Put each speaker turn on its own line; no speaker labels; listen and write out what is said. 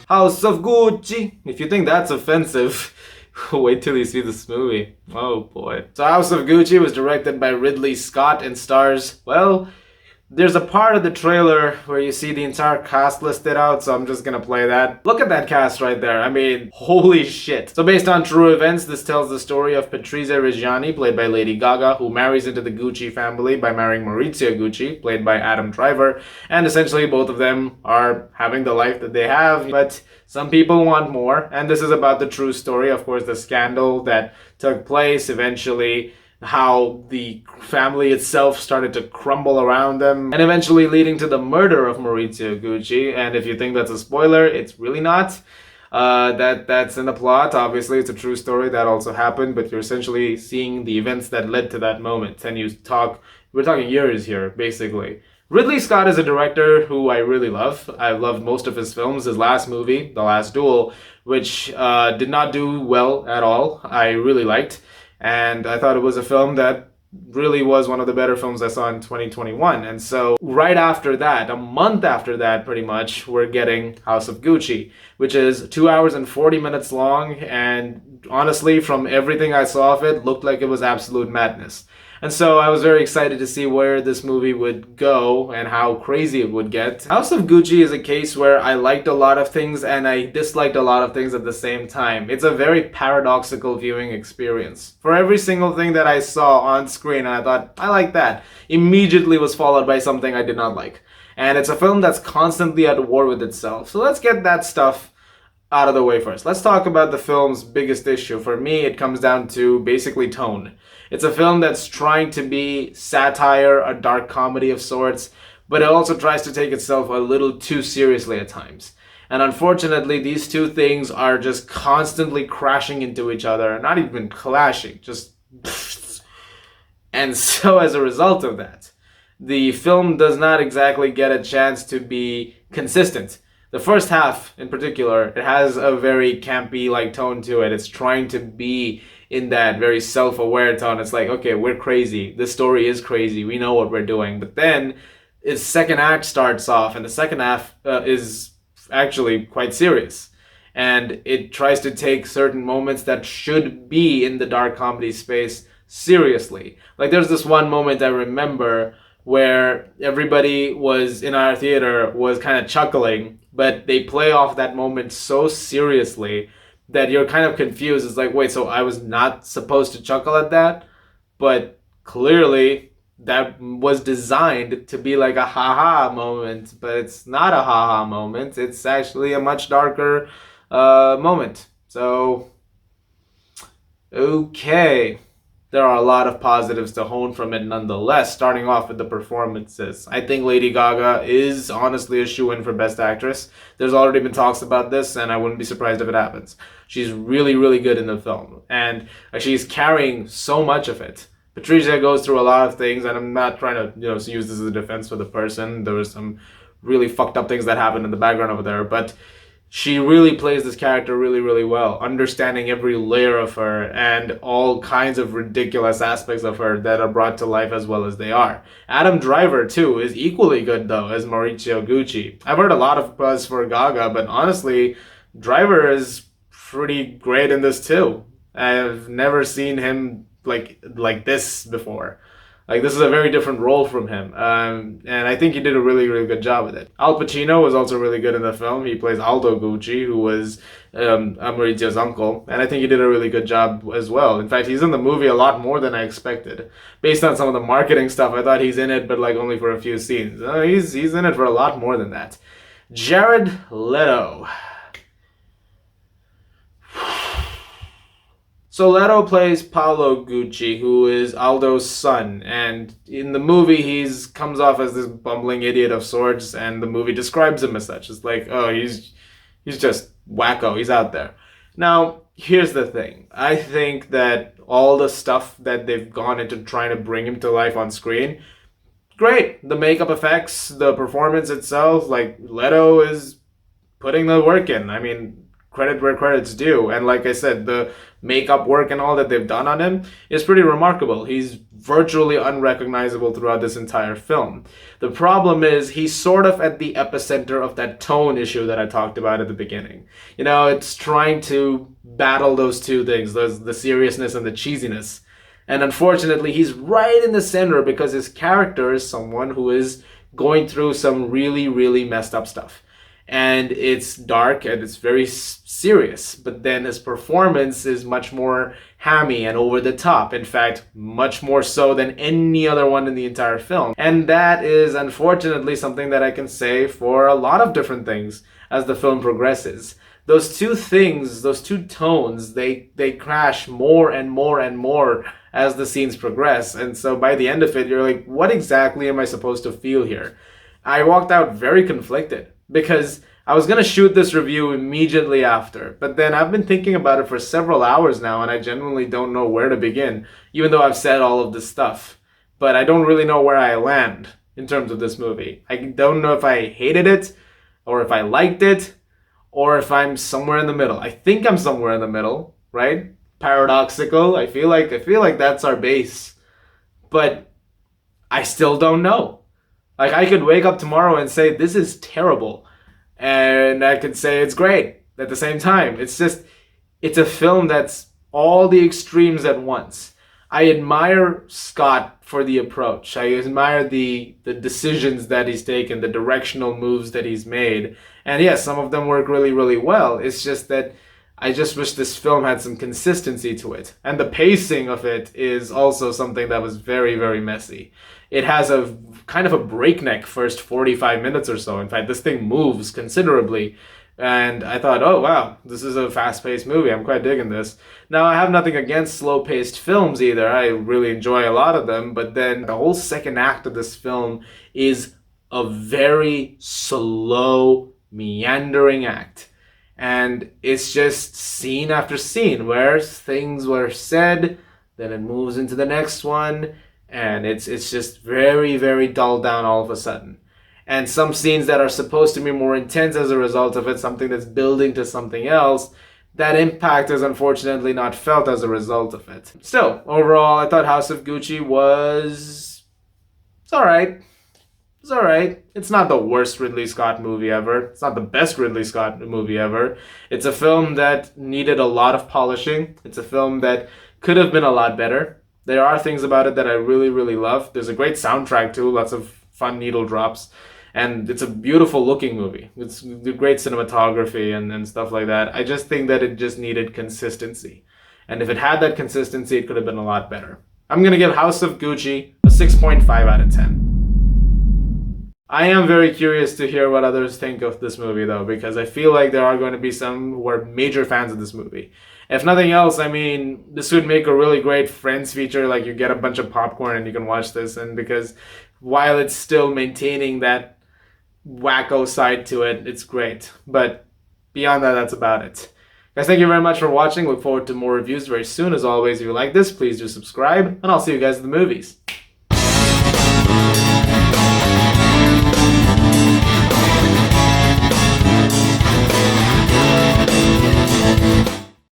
House of Gucci. If you think that's offensive, wait till you see this movie. Oh boy. So House of Gucci was directed by Ridley Scott and stars, well, there's a part of the trailer where you see the entire cast listed out, so I'm just gonna play that. Look at that cast right there. I mean, holy shit. So based on true events, this tells the story of Patrizia Reggiani, played by Lady Gaga, who marries into the Gucci family by marrying Maurizio Gucci, played by Adam Driver, and essentially both of them are having the life that they have, but some people want more, and this is about the true story, of course, the scandal that took place eventually, how the family itself started to crumble around them, and eventually leading to the murder of Maurizio Gucci. And if you think that's a spoiler, it's really not. That's in the plot. Obviously, it's a true story that also happened, but you're essentially seeing the events that led to that moment. And we're talking years here, basically. Ridley Scott is a director who I really love. I've loved most of his films. His last movie, The Last Duel, which did not do well at all, I really liked. And I thought it was a film that really was one of the better films I saw in 2021. And so right after that, a month after that pretty much, we're getting House of Gucci, which is 2 hours and 40 minutes long, and honestly, from everything I saw of it, looked like it was absolute madness. And so I was very excited to see where this movie would go and how crazy it would get. House of Gucci is a case where I liked a lot of things and I disliked a lot of things at the same time. It's a very paradoxical viewing experience. For every single thing that I saw on screen and I thought, I like that, immediately was followed by something I did not like. And it's a film that's constantly at war with itself. So let's get that stuff out of the way first. Let's talk about the film's biggest issue. For me, it comes down to basically tone. It's a film that's trying to be satire, a dark comedy of sorts, but it also tries to take itself a little too seriously at times. And unfortunately, these two things are just constantly crashing into each other, not even clashing, just and so as a result of that, the film does not exactly get a chance to be consistent. The first half, in particular, it has a very campy like tone to it. It's trying to be in that very self-aware tone. It's like, okay, we're crazy. This story is crazy. We know what we're doing. But then its second act starts off, and the second half is actually quite serious. And it tries to take certain moments that should be in the dark comedy space seriously. Like there's this one moment I remember where everybody was in our theater was kind of chuckling, but they play off that moment so seriously that you're kind of confused. It's like, wait, so I was not supposed to chuckle at that? But clearly that was designed to be like a haha moment, but it's not a haha moment. It's actually a much darker moment. So, okay. There are a lot of positives to hone from it nonetheless, starting off with the performances. I think Lady Gaga is honestly a shoo-in for Best Actress. There's already been talks about this, and I wouldn't be surprised if it happens. She's really, really good in the film, and she's carrying so much of it. Patrizia goes through a lot of things, and I'm not trying to use this as a defense for the person. There was some really fucked up things that happened in the background over there, but she really plays this character really, really well, understanding every layer of her and all kinds of ridiculous aspects of her that are brought to life as well as they are. Adam Driver, too, is equally good, though, as Maurizio Gucci. I've heard a lot of buzz for Gaga, but honestly, Driver is pretty great in this, too. I've never seen him like this before. Like, this is a very different role from him. And I think he did a really, really good job with it. Al Pacino was also really good in the film. He plays Aldo Gucci, who was Maurizio's uncle. And I think he did a really good job as well. In fact, he's in the movie a lot more than I expected. Based on some of the marketing stuff, I thought he's in it, but like only for a few scenes. He's in it for a lot more than that. Jared Leto. So Leto plays Paolo Gucci, who is Aldo's son, and in the movie he comes off as this bumbling idiot of sorts, and the movie describes him as such. It's like, oh, he's just wacko, he's out there. Now, here's the thing. I think that all the stuff that they've gone into trying to bring him to life on screen, great. The makeup effects, the performance itself, like Leto is putting the work in. I mean, credit where credit's due. And like I said, the makeup work and all that they've done on him is pretty remarkable. He's virtually unrecognizable throughout this entire film. The problem is he's sort of at the epicenter of that tone issue that I talked about at the beginning. You know, it's trying to battle those two things, the seriousness and the cheesiness. And unfortunately, he's right in the center because his character is someone who is going through some really, really messed up stuff. And it's dark and it's very serious. But then his performance is much more hammy and over the top. In fact, much more so than any other one in the entire film. And that is unfortunately something that I can say for a lot of different things as the film progresses. Those two things, those two tones, they crash more and more and more as the scenes progress. And so by the end of it, you're like, what exactly am I supposed to feel here? I walked out very conflicted because I was going to shoot this review immediately after, but then I've been thinking about it for several hours now and I genuinely don't know where to begin, even though I've said all of this stuff. But I don't really know where I land in terms of this movie. I don't know if I hated it or if I liked it or if I'm somewhere in the middle. I think I'm somewhere in the middle, right? Paradoxical. I feel like that's our base. But I still don't know. Like, I could wake up tomorrow and say, this is terrible. And I could say it's great at the same time. It's just, it's a film that's all the extremes at once. I admire Scott for the approach. I admire the decisions that he's taken, the directional moves that he's made. And yes, some of them work really, really well. It's just that I just wish this film had some consistency to it. And the pacing of it is also something that was very, very messy. It has a kind of a breakneck first 45 minutes or so. In fact, this thing moves considerably. And I thought, oh, wow, this is a fast-paced movie. I'm quite digging this. Now, I have nothing against slow-paced films either. I really enjoy a lot of them. But then the whole second act of this film is a very slow, meandering act. And it's just scene after scene where things were said, then it moves into the next one, and it's just very, very dulled down all of a sudden. And some scenes that are supposed to be more intense as a result of it, something that's building to something else, that impact is unfortunately not felt as a result of it. Still, overall, I thought House of Gucci was... it's alright. It's alright. It's not the worst Ridley Scott movie ever. It's not the best Ridley Scott movie ever. It's a film that needed a lot of polishing. It's a film that could have been a lot better. There are things about it that I really, really love. There's a great soundtrack too, lots of fun needle drops. And it's a beautiful looking movie. It's great cinematography and stuff like that. I just think that it just needed consistency. And if it had that consistency, it could have been a lot better. I'm going to give House of Gucci a 6.5 out of 10. I am very curious to hear what others think of this movie though, because I feel like there are going to be some who are major fans of this movie. If nothing else, I mean, this would make a really great Friends feature, like you get a bunch of popcorn and you can watch this, and because while it's still maintaining that wacko side to it, it's great. But beyond that, that's about it. Guys, thank you very much for watching. Look forward to more reviews very soon. As always, if you like this, please do subscribe, and I'll see you guys at the movies.